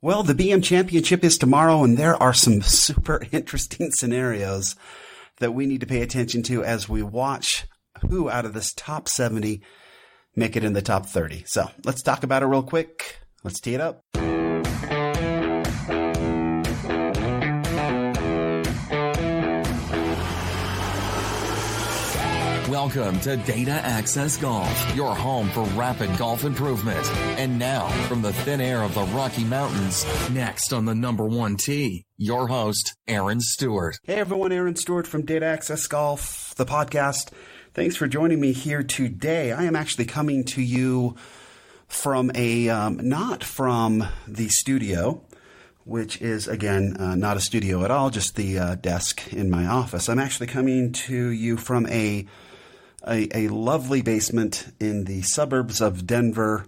Well, the BM Championship is tomorrow, and there are some super interesting scenarios that we need to pay attention to as we watch who out of this top 70 make it in the top 30. So let's talk about it real quick. Let's tee it up. Welcome to Data Access Golf, your home for rapid golf improvement. And now, from the thin air of the Rocky Mountains, next on the number one tee, your host, Aaron Stewart. Hey everyone, Aaron Stewart from Data Access Golf, the podcast. Thanks for joining me here today. I am actually coming to you from not from the studio, which is, again, not a studio at all, just the desk in my office. I'm actually coming to you from a lovely basement in the suburbs of Denver,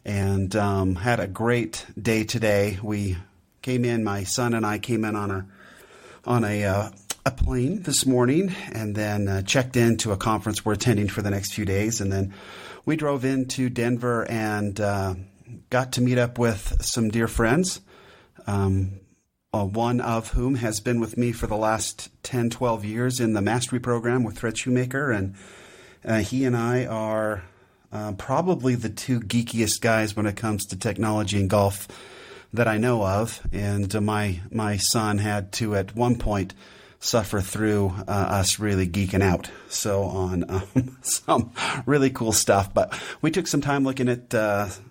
and had a great day today. We came in, my son and I came in on a plane this morning, and then checked into a conference we're attending for the next few days, and then we drove into Denver and got to meet up with some dear friends, one of whom has been with me for the last 10, 12 years in the mastery program with Fred Shoemaker, and he and I are probably the two geekiest guys when it comes to technology and golf that I know of. And my son had to, at one point, suffer through us really geeking out on some really cool stuff. But we took some time looking at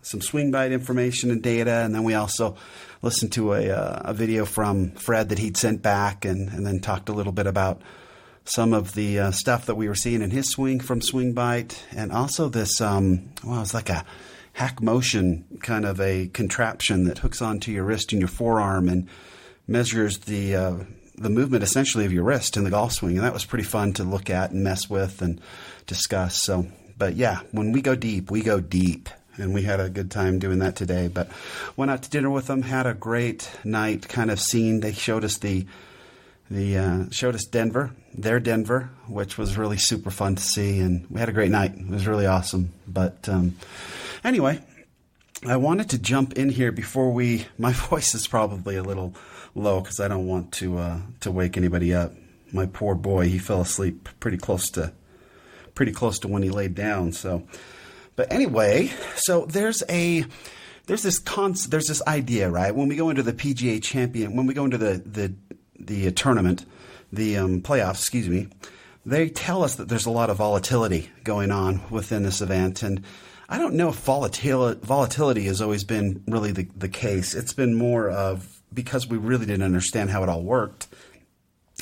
some swing bite information and data, and then we also listened to a video from Fred that he'd sent back, and then talked a little bit about some of the stuff that we were seeing in his swing from swing bite, and also this it's like a hack motion kind of a contraption that hooks onto your wrist and your forearm and measures the movement essentially of your wrist in the golf swing. And that was pretty fun to look at and mess with and discuss. So, but yeah, when we go deep, we go deep. And we had a good time doing that today. But went out to dinner with them, had a great night, kind of scene. They showed us showed us their Denver, which was really super fun to see. And we had a great night. It was really awesome. But anyway, I wanted to jump in here before my voice is probably a little low because I don't want to wake anybody up. My poor boy, he fell asleep pretty close to when he laid down. So, but anyway, so there's this idea, right? When we go into the PGA Champion, when we go into the tournament, the playoffs, they tell us that there's a lot of volatility going on within this event, and I don't know if volatility has always been really the case. It's been more of, because we really didn't understand how it all worked,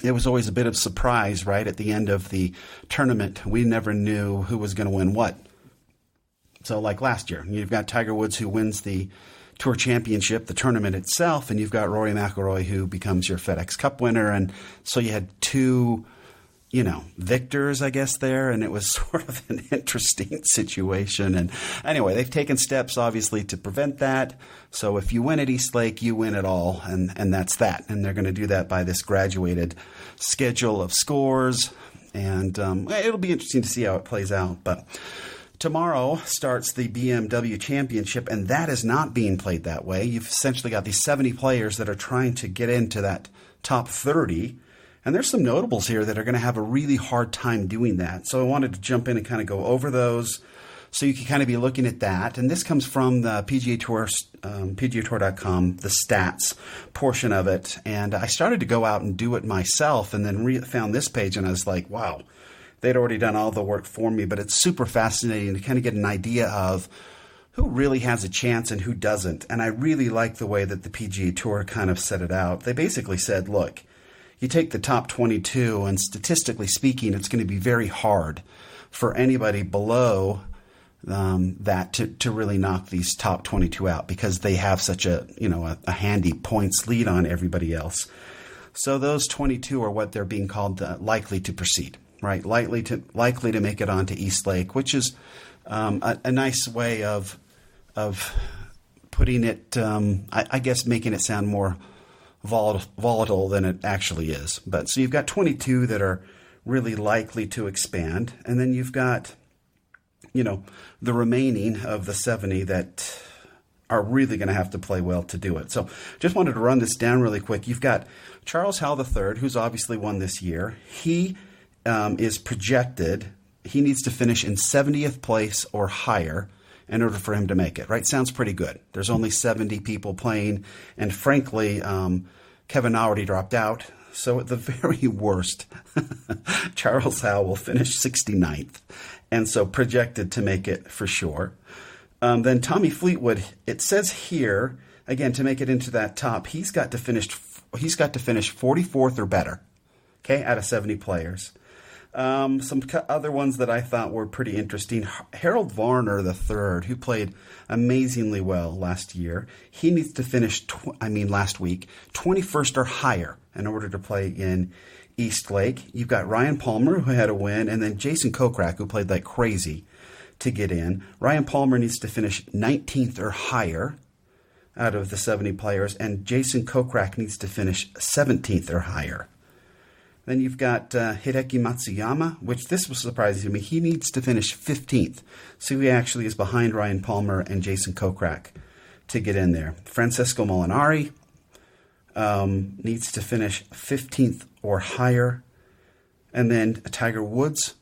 it was always a bit of surprise, right? At the end of the tournament, we never knew who was going to win what. So like last year, you've got Tiger Woods who wins the Tour Championship, the tournament itself, and you've got Rory McIlroy who becomes your FedEx Cup winner. And so you had two, victors, I guess, there, and it was sort of an interesting situation. And anyway, they've taken steps, obviously, to prevent that. So if you win at East Lake, you win it all, and that's that. And they're going to do that by this graduated schedule of scores, and it'll be interesting to see how it plays out. But tomorrow starts the BMW Championship, and that is not being played that way. You've essentially got these 70 players that are trying to get into that top 30, and there's some notables here that are going to have a really hard time doing that. So I wanted to jump in and kind of go over those so you can kind of be looking at that. And this comes from the PGA Tour, PGAtour.com, the stats portion of it. And I started to go out and do it myself, and then found this page, and I was like, wow. They'd already done all the work for me, but it's super fascinating to kind of get an idea of who really has a chance and who doesn't. And I really like the way that the PGA Tour kind of set it out. They basically said, look, you take the top 22, and statistically speaking, it's going to be very hard for anybody below that to really knock these top 22 out, because they have such a handy points lead on everybody else. So those 22 are what they're being called likely to proceed. Right, likely to make it onto East Lake, which is a nice way of putting it. I guess making it sound more volatile than it actually is. But so you've got 22 that are really likely to expand, and then you've got, the remaining of the 70 that are really going to have to play well to do it. So just wanted to run this down really quick. You've got Charles Howell III, who's obviously won this year. He is projected, he needs to finish in 70th place or higher in order for him to make it, right? Sounds pretty good. There's only 70 people playing, and frankly, Kevin already dropped out. So at the very worst, Charles Howell will finish 69th, and so projected to make it for sure. Then Tommy Fleetwood, it says here, again, to make it into that top, he's got to finish 44th or better, okay, out of 70 players. Some other ones that I thought were pretty interesting. Harold Varner III, who played amazingly well last year, he needs to finish, last week, 21st or higher in order to play in East Lake. You've got Ryan Palmer, who had a win, and then Jason Kokrak, who played like crazy to get in. Ryan Palmer needs to finish 19th or higher out of the 70 players, and Jason Kokrak needs to finish 17th or higher. Then you've got Hideki Matsuyama, which this was surprising to me. He needs to finish 15th. So he actually is behind Ryan Palmer and Jason Kokrak to get in there. Francesco Molinari needs to finish 15th or higher. And then Tiger Woods,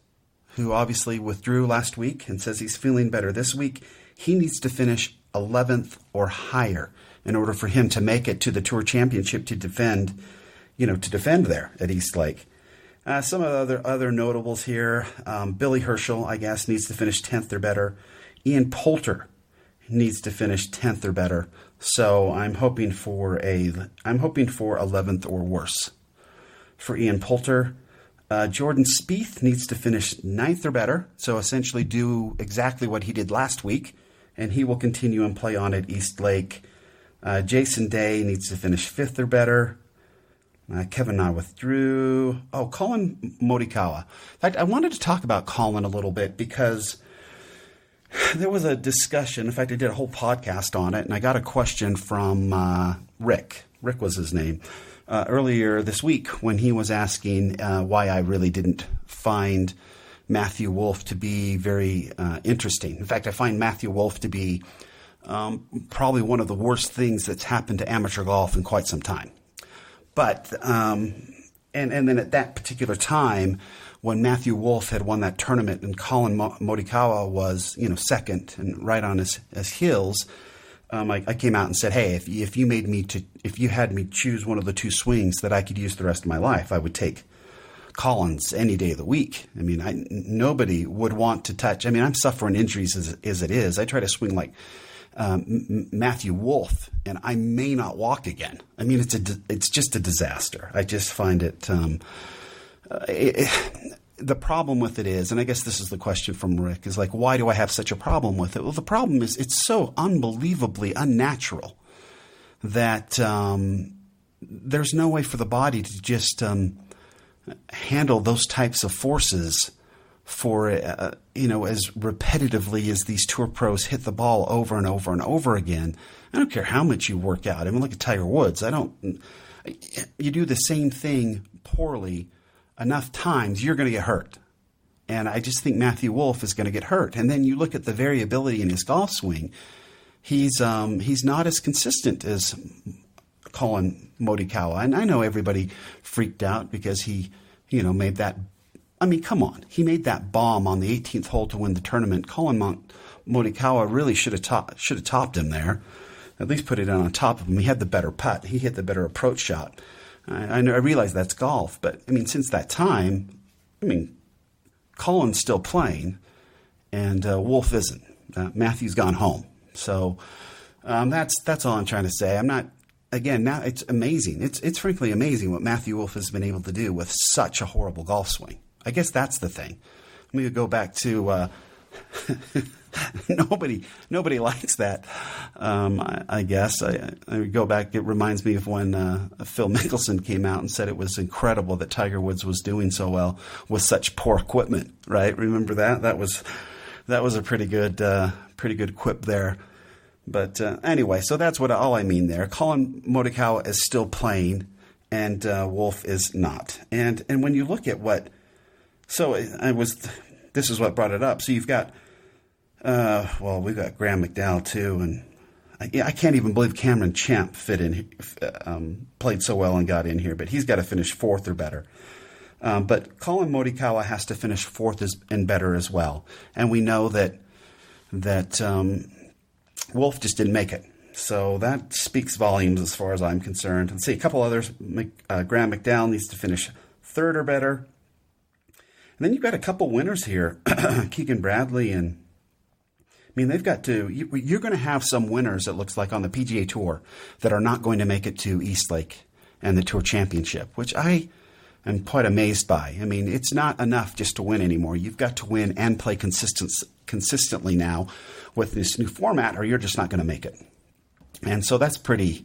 who obviously withdrew last week and says he's feeling better this week. He needs to finish 11th or higher in order for him to make it to the Tour Championship to defend there at East Lake. Some of the other notables here, Billy Herschel, I guess, needs to finish 10th or better. Ian Poulter needs to finish 10th or better. So I'm hoping for 11th or worse for Ian Poulter. Jordan Spieth needs to finish 9th or better. So essentially do exactly what he did last week, and he will continue and play on at East Lake. Jason Day needs to finish 5th or better. Kevin Na withdrew. Oh, Collin Morikawa. In fact, I wanted to talk about Collin a little bit because there was a discussion. In fact, I did a whole podcast on it, and I got a question from Rick. Rick was his name. Earlier this week when he was asking why I really didn't find Matthew Woolf to be very interesting. In fact, I find Matthew Woolf to be probably one of the worst things that's happened to amateur golf in quite some time. But, and then at that particular time, when Matthew Woolf had won that tournament and Collin Morikawa was, second and right on his heels, I came out and said, hey, if you had me choose one of the two swings that I could use the rest of my life, I would take Collins any day of the week. I mean, nobody would want to touch. I mean, I'm suffering injuries as it is. I try to swing like Matthew Woolf, and I may not walk again. I mean, it's just a disaster. I just find it. The problem with it is, and I guess this is the question from Rick, is like, why do I have such a problem with it? Well, the problem is it's so unbelievably unnatural that there's no way for the body to just handle those types of forces for as repetitively as these tour pros hit the ball over and over and over again. I don't care how much you work out. I mean, look at Tiger Woods. You do the same thing poorly enough times, you're going to get hurt. And I just think Matthew Woolf is going to get hurt. And then you look at the variability in his golf swing. He's not as consistent as Collin Morikawa. And I know everybody freaked out because he, made that. I mean, come on. He made that bomb on the 18th hole to win the tournament. Collin Morikawa really should have topped him there. At least put it on top of him. He had the better putt. He hit the better approach shot. I realize that's golf, but I mean, since that time, Colin's still playing, and Wolf isn't. Matthew's gone home. So that's all I'm trying to say. I'm not. Again, now it's amazing. It's frankly amazing what Matthew Wolf has been able to do with such a horrible golf swing. I guess that's the thing. Let me go back to nobody likes that. I guess I go back. It reminds me of when Phil Mickelson came out and said it was incredible that Tiger Woods was doing so well with such poor equipment. Right? Remember that? That was a pretty good quip there. But anyway, so that's all I mean there. Collin Morikawa is still playing, and Wolf is not. And when you look at this is what brought it up. So you've got, we've got Graeme McDowell too, and I can't even believe Cameron Champ played so well and got in here, but he's got to finish 4th or better. But Collin Morikawa has to finish 4th and better as well. And we know that Woolf just didn't make it. So that speaks volumes as far as I'm concerned. Let's see, a couple others. Graeme McDowell needs to finish 3rd or better. And then you've got a couple winners here, Keegan Bradley and... I mean, they've got to... You're going to have some winners, it looks like, on the PGA Tour that are not going to make it to Eastlake and the Tour Championship, which I am quite amazed by. I mean, it's not enough just to win anymore. You've got to win and play consistently now with this new format, or you're just not going to make it. And so that's pretty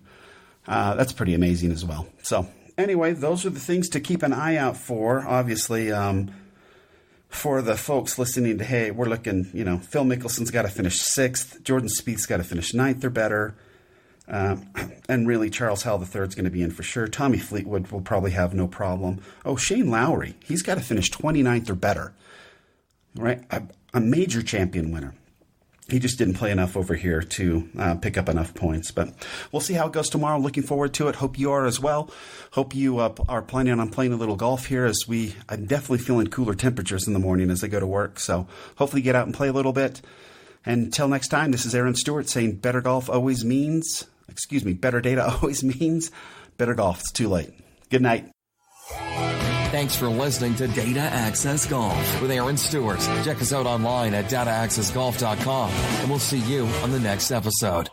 amazing as well. So anyway, those are the things to keep an eye out for. Obviously, for the folks listening to, hey, we're looking, Phil Mickelson's got to finish 6th. Jordan Spieth's got to finish 9th or better. And really, Charles Howell III is going to be in for sure. Tommy Fleetwood will probably have no problem. Oh, Shane Lowry, he's got to finish 29th or better. Right? A major champion winner. He just didn't play enough over here to pick up enough points. But we'll see how it goes tomorrow. Looking forward to it. Hope you are as well. Hope you are planning on playing a little golf here I'm definitely feeling cooler temperatures in the morning as I go to work. So hopefully get out and play a little bit. And until next time, this is Aaron Stewart saying better data always means better golf. It's too late. Good night. Thanks for listening to Data Access Golf with Aaron Stewart. Check us out online at dataaccessgolf.com, and we'll see you on the next episode.